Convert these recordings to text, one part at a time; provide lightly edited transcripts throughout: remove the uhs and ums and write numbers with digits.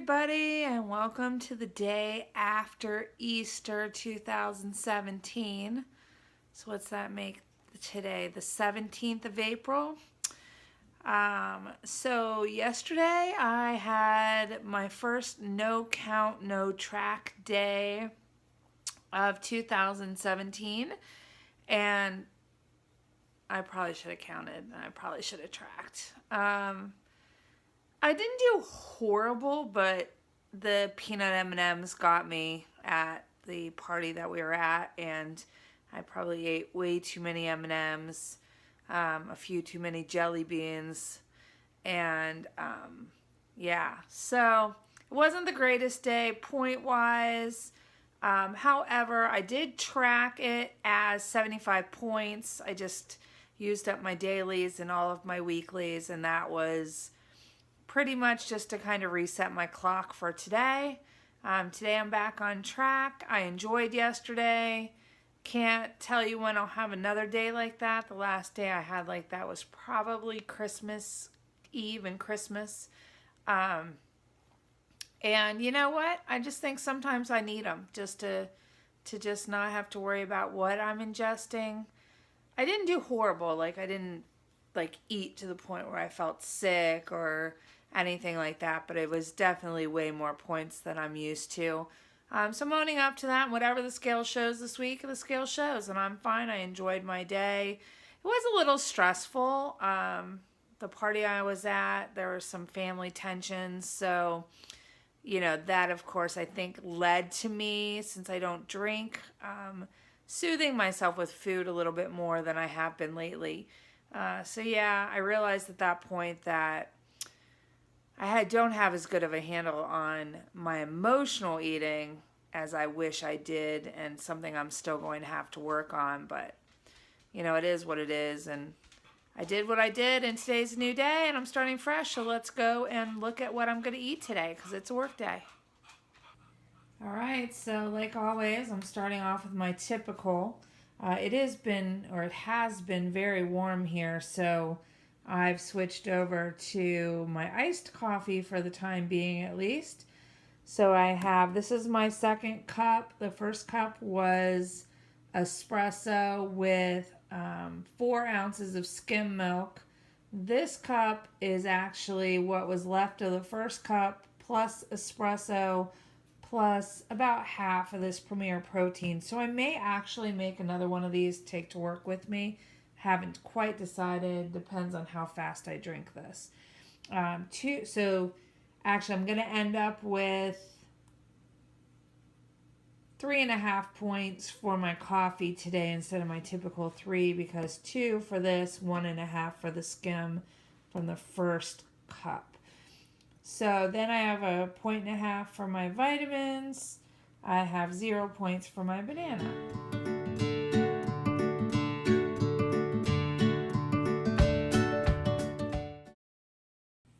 everybody, and welcome to the day after Easter 2017. So what's that make today? The 17th of April. So yesterday I had my first no count, no track day of 2017, and I probably should have counted and I probably should have tracked. I didn't do horrible, but the peanut M&Ms got me at the party that we were at, and I probably ate way too many M&Ms, a few too many jelly beans, and yeah, so it wasn't the greatest day point-wise. However, I did track it as 75 points. I just used up my dailies and all of my weeklies, and that was pretty much just to kind of reset my clock for today. Today I'm back on track. I enjoyed yesterday. Can't tell you when I'll have another day like that. The last day I had like that was probably Christmas Eve and Christmas. And you know what? I just think sometimes I need them just to just not have to worry about what I'm ingesting. I didn't do horrible. Like I didn't like eat to the point where I felt sick or anything like that, but it was definitely way more points than I'm used to. So I'm owning up to that. Whatever the scale shows this week, the scale shows, and I'm fine. I enjoyed my day. It was a little stressful. The party I was at, there were some family tensions, so that of course I think led to me, since I don't drink, soothing myself with food a little bit more than I have been lately. So yeah, I realized at that point that I don't have as good of a handle on my emotional eating as I wish I did, and something I'm still going to have to work on, but it is what it is, and I did what I did, and today's a new day, and I'm starting fresh, so let's go and look at what I'm going to eat today, because it's a work day. Alright, so like always, I'm starting off with my typical. It has been very warm here, so I've switched over to my iced coffee for the time being at least. So this is my second cup. The first cup was espresso with 4 ounces of skim milk. This cup is actually what was left of the first cup plus espresso plus about half of this Premier Protein. So I may actually make another one of these take to work with me. Haven't quite decided. Depends on how fast I drink this. So actually I'm going to end up with 3.5 points for my coffee today instead of my typical 3, because 2 for this, 1.5 for the skim from the first cup. So then I have 1.5 for my vitamins. I have 0 points for my banana.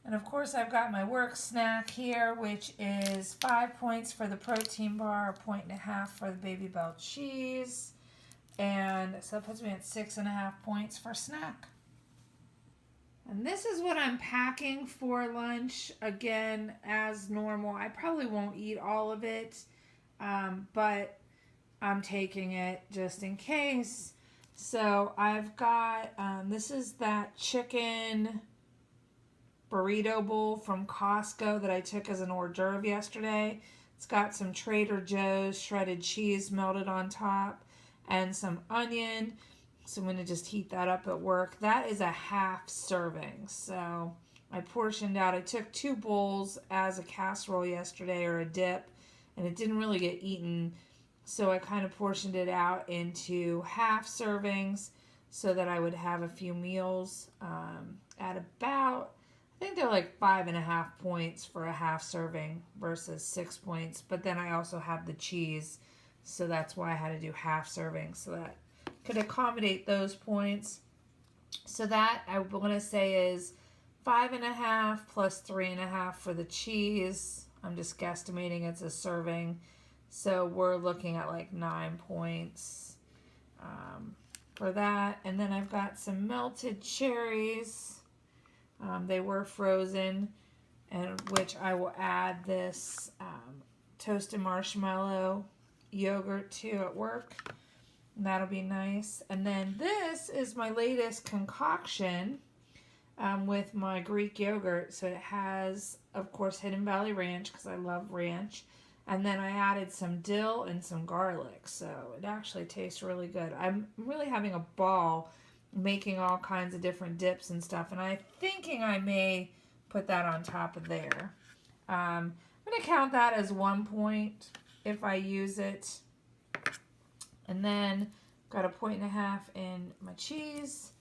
And of course I've got my work snack here, which is 5 points for the protein bar, 1.5 for the Baby Bell cheese, and so that puts me at 6.5 points for snack. And this is what I'm packing for lunch. Again, as normal, I probably won't eat all of it, but I'm taking it just in case. So I've got, this is that chicken burrito bowl from Costco that I took as an hors d'oeuvre yesterday. It's got some Trader Joe's shredded cheese melted on top and some onion. So I'm going to just heat that up at work. That is a half serving. So I portioned out. I took 2 bowls as a casserole yesterday, or a dip, and it didn't really get eaten. So I kind of portioned it out into half servings so that I would have a few meals at about, I think they're like 5.5 points for a half serving versus 6 points. But then I also have the cheese, so that's why I had to do half servings, so that could accommodate those points. So that I want to say is 5.5 plus 3.5 for the cheese. I'm just guesstimating it's a serving. So we're looking at like 9 points for that. And then I've got some melted cherries. They were frozen. and which I will add this toasted marshmallow yogurt to at work. And that'll be nice. And then this is my latest concoction with my Greek yogurt. So it has, of course, Hidden Valley Ranch because I love ranch. And then I added some dill and some garlic. So it actually tastes really good. I'm really having a ball making all kinds of different dips and stuff. And I'm thinking I may put that on top of there. I'm going to count that as 1 point if I use it. And then got a 1.5 in my cheese,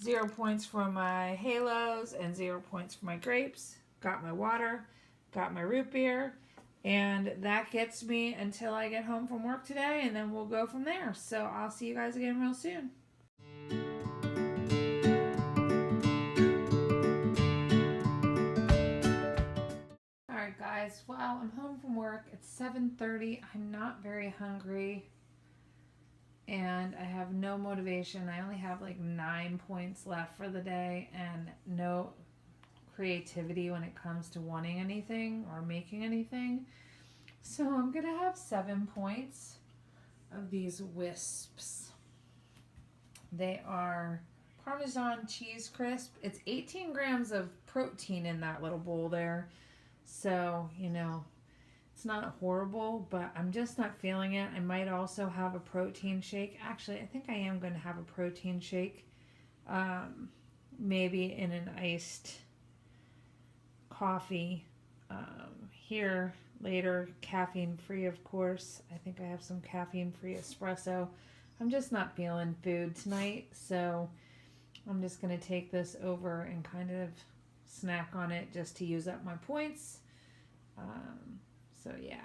0 points for my halos, and 0 points for my grapes. Got my water, got my root beer, and that gets me until I get home from work today, and then we'll go from there. So I'll see you guys again real soon. Alright guys, well, I'm home from work. It's 7:30. I'm not very hungry. And I have no motivation. I only have like 9 points left for the day and no creativity when it comes to wanting anything or making anything. So I'm going to have 7 points of these wisps. They are Parmesan cheese crisp. It's 18 grams of protein in that little bowl there. So, you know, it's not horrible, but I'm just not feeling it. I might also have a protein shake. Actually, I think I am going to have a protein shake. Maybe in an iced coffee. Here later, caffeine free, of course. I think I have some caffeine free espresso. I'm just not feeling food tonight, so I'm just going to take this over and kind of snack on it just to use up my points. So yeah,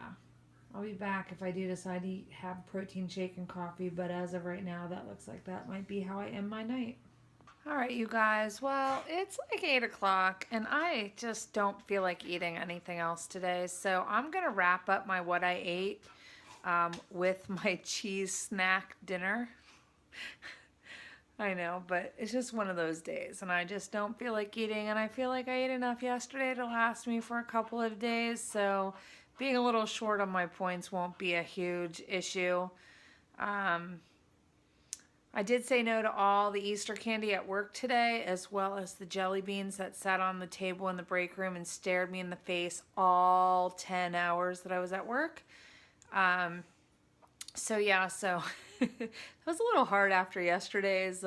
I'll be back if I do decide to have protein shake and coffee, but as of right now, that looks like that might be how I end my night. All right, you guys, well, it's like 8 o'clock, and I just don't feel like eating anything else today, so I'm going to wrap up my what I ate with my cheese snack dinner. I know, but it's just one of those days, and I just don't feel like eating, and I feel like I ate enough yesterday to last me for a couple of days, so being a little short on my points won't be a huge issue. I did say no to all the Easter candy at work today, as well as the jelly beans that sat on the table in the break room and stared me in the face all 10 hours that I was at work. So yeah, it was a little hard after yesterday's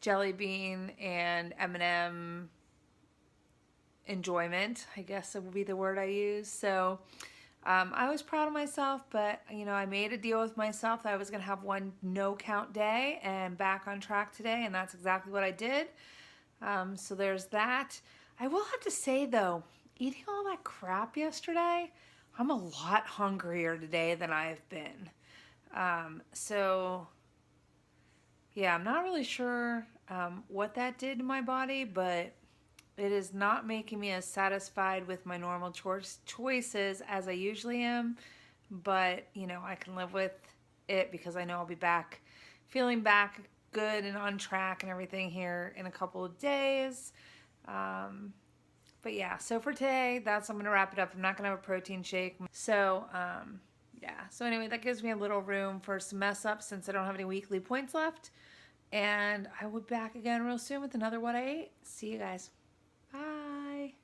jelly bean and M&M enjoyment, I guess it would be the word I use. So I was proud of myself, but you know, I made a deal with myself that I was going to have one no count day and back on track today, and that's exactly what I did. So there's that. I will have to say though, eating all that crap yesterday, I'm a lot hungrier today than I've been. So yeah, I'm not really sure what that did to my body, but it is not making me as satisfied with my normal choices as I usually am. But, you know, I can live with it because I know I'll be back, feeling back good and on track and everything here in a couple of days. But yeah, so for today, I'm going to wrap it up. I'm not going to have a protein shake. So, yeah. So anyway, that gives me a little room for some mess ups since I don't have any weekly points left. And I will be back again real soon with another What I Ate. See you guys. Bye.